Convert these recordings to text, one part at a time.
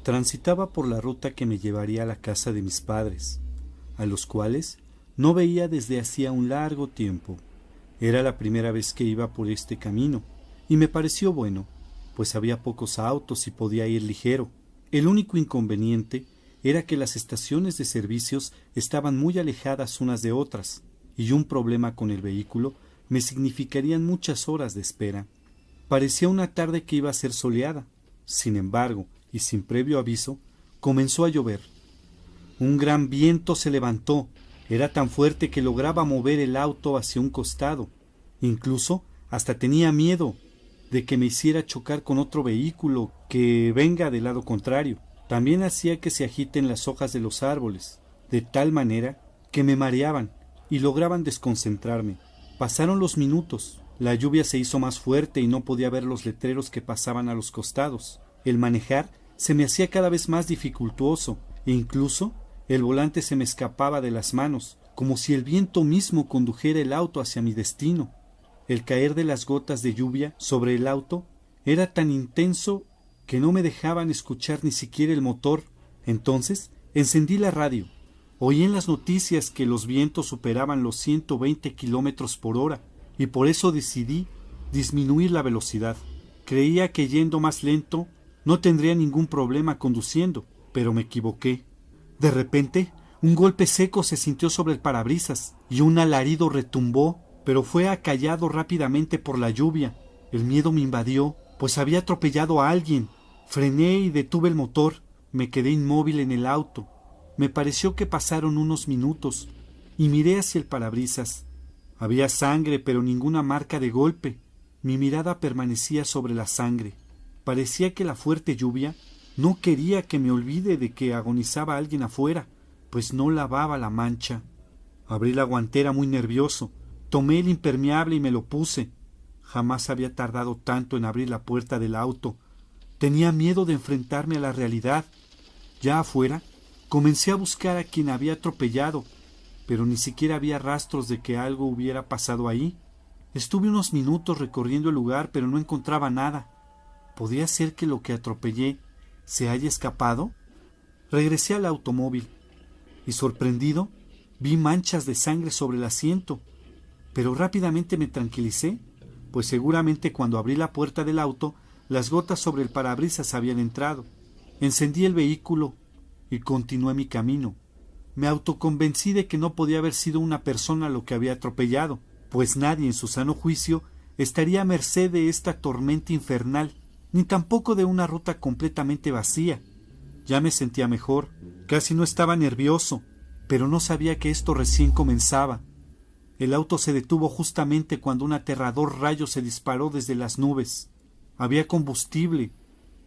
Transitaba por la ruta que me llevaría a la casa de mis padres, a los cuales no veía desde hacía un largo tiempo. Era la primera vez que iba por este camino, y me pareció bueno, pues había pocos autos y podía ir ligero. El único inconveniente era que las estaciones de servicios estaban muy alejadas unas de otras, y un problema con el vehículo me significarían muchas horas de espera. Parecía una tarde que iba a ser soleada. Sin embargo, y sin previo aviso, comenzó a llover. Un gran viento se levantó. Era tan fuerte que lograba mover el auto hacia un costado. Incluso hasta tenía miedo de que me hiciera chocar con otro vehículo que venga del lado contrario. También hacía que se agiten las hojas de los árboles, de tal manera que me mareaban y lograban desconcentrarme. Pasaron los minutos. La lluvia se hizo más fuerte y no podía ver los letreros que pasaban a los costados. El manejar se me hacía cada vez más dificultuoso e incluso el volante se me escapaba de las manos, como si el viento mismo condujera el auto hacia mi destino. El caer de las gotas de lluvia sobre el auto era tan intenso que no me dejaban escuchar ni siquiera el motor. Entonces encendí la radio. Oí en las noticias que los vientos superaban los 120 kilómetros por hora y por eso decidí disminuir la velocidad. Creía que yendo más lento no tendría ningún problema conduciendo, pero me equivoqué. De repente, un golpe seco se sintió sobre el parabrisas y un alarido retumbó, pero fue acallado rápidamente por la lluvia. El miedo me invadió, pues había atropellado a alguien. Frené y detuve el motor. Me quedé inmóvil en el auto. Me pareció que pasaron unos minutos y miré hacia el parabrisas. Había sangre, pero ninguna marca de golpe. Mi mirada permanecía sobre la sangre. Parecía que la fuerte lluvia no quería que me olvide de que agonizaba alguien afuera, pues no lavaba la mancha. Abrí la guantera muy nervioso. Tomé el impermeable y me lo puse. Jamás había tardado tanto en abrir la puerta del auto. Tenía miedo de enfrentarme a la realidad. Ya afuera, comencé a buscar a quien había atropellado, pero ni siquiera había rastros de que algo hubiera pasado ahí. Estuve unos minutos recorriendo el lugar, pero no encontraba nada. ¿Podía ser que lo que atropellé se haya escapado? Regresé al automóvil y, sorprendido, vi manchas de sangre sobre el asiento, pero rápidamente me tranquilicé, pues seguramente cuando abrí la puerta del auto, las gotas sobre el parabrisas habían entrado. Encendí el vehículo y continué mi camino. Me autoconvencí de que no podía haber sido una persona lo que había atropellado, pues nadie en su sano juicio estaría a merced de esta tormenta infernal, ni tampoco de una ruta completamente vacía. Ya me sentía mejor, casi no estaba nervioso, pero no sabía que esto recién comenzaba. El auto se detuvo justamente cuando un aterrador rayo se disparó desde las nubes. Había combustible,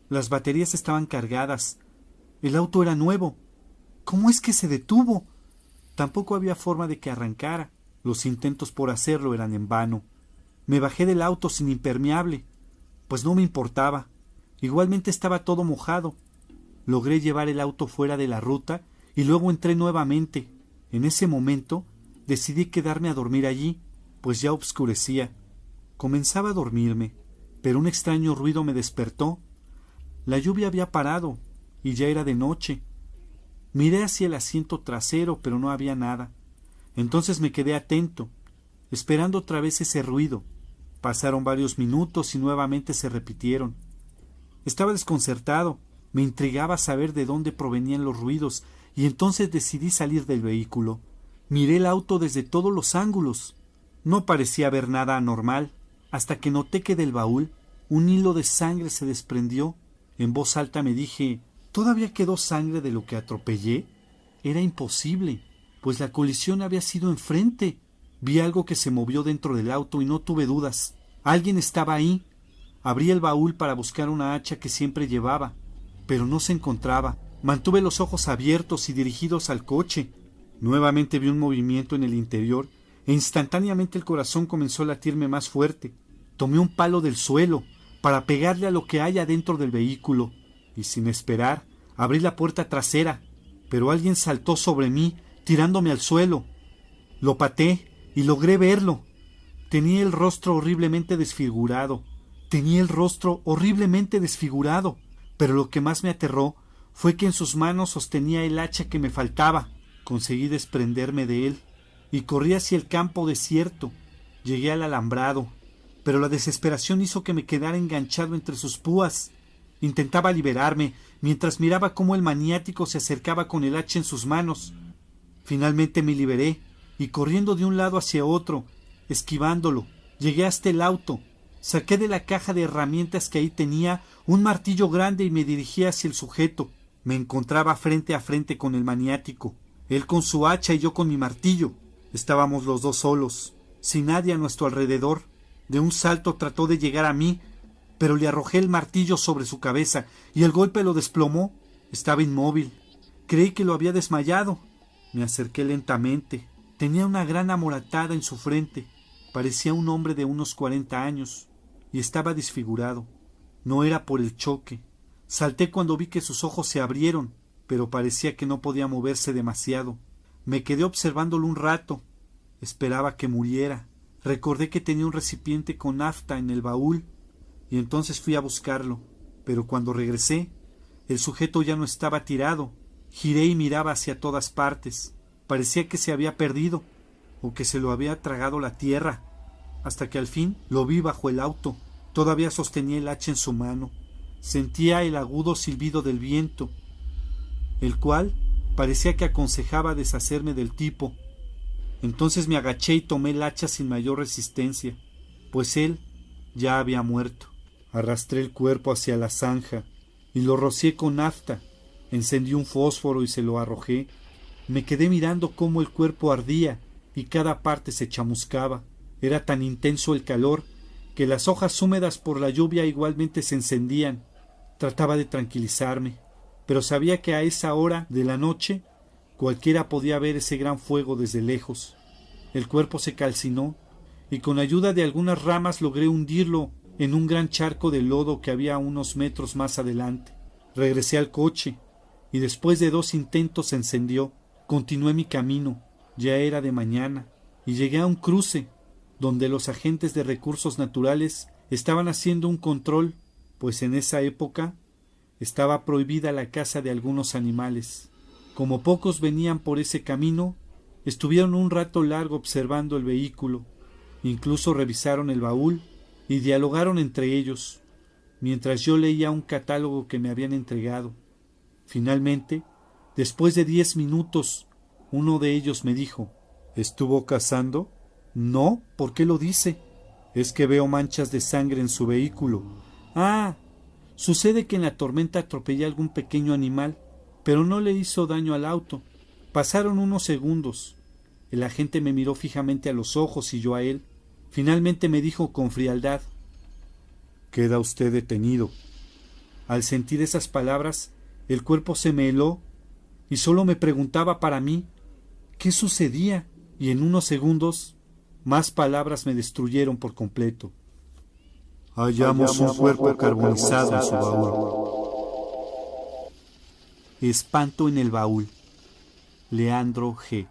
las baterías estaban cargadas, el auto era nuevo. ¿Cómo es que se detuvo? Tampoco había forma de que arrancara. Los intentos por hacerlo eran en vano. Me bajé del auto sin impermeable, pues no me importaba. Igualmente estaba todo mojado. Logré llevar el auto fuera de la ruta y luego entré nuevamente. En ese momento decidí quedarme a dormir allí, pues ya oscurecía. Comenzaba a dormirme, pero un extraño ruido me despertó. La lluvia había parado y ya era de noche. Miré hacia el asiento trasero, pero no había nada. Entonces me quedé atento, esperando otra vez ese ruido. Pasaron varios minutos y nuevamente se repitieron. Estaba desconcertado, me intrigaba saber de dónde provenían los ruidos, y entonces decidí salir del vehículo. Miré el auto desde todos los ángulos. No parecía haber nada anormal, hasta que noté que del baúl un hilo de sangre se desprendió. En voz alta me dije: ¿todavía quedó sangre de lo que atropellé? Era imposible, pues la colisión había sido enfrente. Vi algo que se movió dentro del auto y no tuve dudas. Alguien estaba ahí. Abrí el baúl para buscar una hacha que siempre llevaba, pero no se encontraba. Mantuve los ojos abiertos y dirigidos al coche. Nuevamente vi un movimiento en el interior e instantáneamente el corazón comenzó a latirme más fuerte. Tomé un palo del suelo para pegarle a lo que haya dentro del vehículo y, sin esperar, abrí la puerta trasera, pero alguien saltó sobre mí tirándome al suelo. Lo pateé y logré verlo. Tenía el rostro horriblemente desfigurado, pero lo que más me aterró fue que en sus manos sostenía el hacha que me faltaba. Conseguí desprenderme de él y corrí hacia el campo desierto. Llegué al alambrado, pero la desesperación hizo que me quedara enganchado entre sus púas. Intentaba liberarme mientras miraba cómo el maniático se acercaba con el hacha en sus manos. Finalmente me liberé y corriendo de un lado hacia otro, esquivándolo, llegué hasta el auto. Saqué de la caja de herramientas que ahí tenía un martillo grande y me dirigí hacia el sujeto. Me encontraba frente a frente con el maniático, él con su hacha y yo con mi martillo. Estábamos los dos solos, sin nadie a nuestro alrededor. De un salto trató de llegar a mí, pero le arrojé el martillo sobre su cabeza y el golpe lo desplomó. Estaba inmóvil. Creí que lo había desmayado. Me acerqué lentamente. Tenía una gran amoratada en su frente. Parecía un hombre de unos 40 años y estaba desfigurado. No era por el choque. Salté cuando vi que sus ojos se abrieron, pero parecía que no podía moverse demasiado. Me quedé observándolo un rato. Esperaba que muriera. Recordé que tenía un recipiente con nafta en el baúl y entonces fui a buscarlo. Pero cuando regresé, el sujeto ya no estaba tirado. Giré y miraba hacia todas partes. Parecía que se había perdido o que se lo había tragado la tierra, hasta que al fin lo vi bajo el auto. Todavía sostenía el hacha en su mano. Sentía el agudo silbido del viento, el cual parecía que aconsejaba deshacerme del tipo. Entonces me agaché y tomé el hacha sin mayor resistencia, pues él ya había muerto. Arrastré el cuerpo hacia la zanja y lo rocié con nafta. Encendí un fósforo y se lo arrojé. Me quedé mirando cómo el cuerpo ardía y cada parte se chamuscaba. Era tan intenso el calor que las hojas húmedas por la lluvia igualmente se encendían. Trataba de tranquilizarme, pero sabía que a esa hora de la noche cualquiera podía ver ese gran fuego desde lejos. El cuerpo se calcinó y con ayuda de algunas ramas logré hundirlo en un gran charco de lodo que había unos metros más adelante. Regresé al coche y después de 2 intentos se encendió. Continué mi camino. Ya era de mañana y llegué a un cruce donde los agentes de recursos naturales estaban haciendo un control, pues en esa época estaba prohibida la caza de algunos animales. Como pocos venían por ese camino, estuvieron un rato largo observando el vehículo, incluso revisaron el baúl y dialogaron entre ellos, mientras yo leía un catálogo que me habían entregado. Finalmente, después de 10 minutos, uno de ellos me dijo: ¿Estuvo cazando? No, ¿por qué lo dice? Es que veo manchas de sangre en su vehículo. Ah, sucede que en la tormenta atropellé a algún pequeño animal, pero no le hizo daño al auto. Pasaron unos segundos. El agente me miró fijamente a los ojos y yo a él. Finalmente me dijo con frialdad: «Queda usted detenido». Al sentir esas palabras, el cuerpo se me heló y solo me preguntaba para mí ¿qué sucedía? Y en unos segundos más palabras me destruyeron por completo. Hallamos un cuerpo carbonizado en su baúl. Espanto en el baúl. Leandro G.